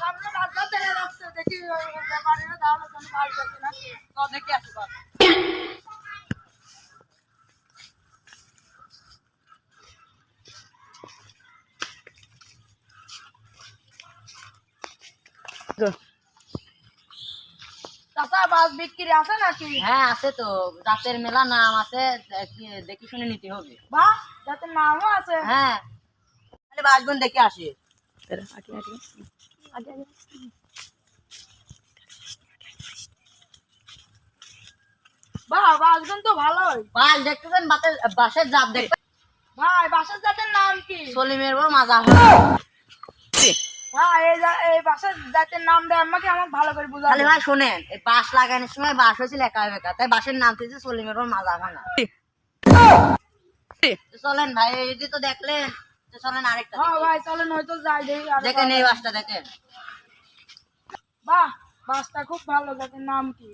সামনে রাস্তা থেকে রাস্তা দেখি ওই ব্যাপারীরা তাহলে তুমি বাস যাচ্ছে নাকি তো দেখি আসো বাস চাচা বাস বিক্রি আছে নাকি? হ্যাঁ আছে তো, জাতের মেলা নাম আছে, দেখি শুনে নিতে হবে। বাহ যাতে নামও আছে। হ্যাঁ তাহলে বাসগুন দেখে আসি। বাহ বাসগুন তো ভালোই। বাস দেখতেছেন, বাসের জাত দেখতে। ভাই বাসের জাতের নাম কি? সলিমের বড় মাজা। ভাই এই বাসের জাতের নামটা আমাকে ভালো করে বুঝাও। তাহলে ভাই শোনেন, এই বাস লাগানোর সময় বাস হয়েছিল একা বেকা, তাই বাসের নাম দিয়েছে সলিমের বড় মাজা ভাঙা। চলেন ভাই, এই যে তো দেখলেন, তো চলেন আরেকটা হ্যাঁ দেখি। ভাই চলেন হয়তো যাই দেখি। দেখেন এই বাসটা দেখেন, বাহ বাসটা খুব ভালো, জাতের নাম কি?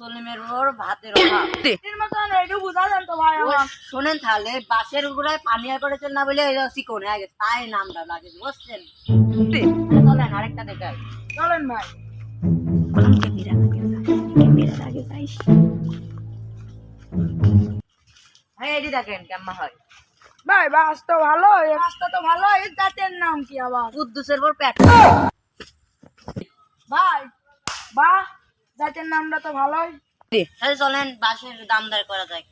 সলিমের বড় ভাতের অভাব। এর মতন একটু বুঝা দেন তো ভাই আমার। শোনেন তাহলে, বাসের উপরে পানি আর করেছেন না বলে চিকন হয়ে গেছে, তাই নামটা লাগে, বুঝছেন? চলেন আরেকটা দেখাই। চলেন ভাই। হ্যাঁ এটি দেখেন কেমন হয়। ভাই বাস তো ভালো, এই বাসটা তো ভালো। এর জাতের নাম কি আবার? কুদ্দুসের পর পেট। ভাই বাহ জাতের নামটা তো ভালোই। তাহলে চলেন বাসের দাম দর করা যায়।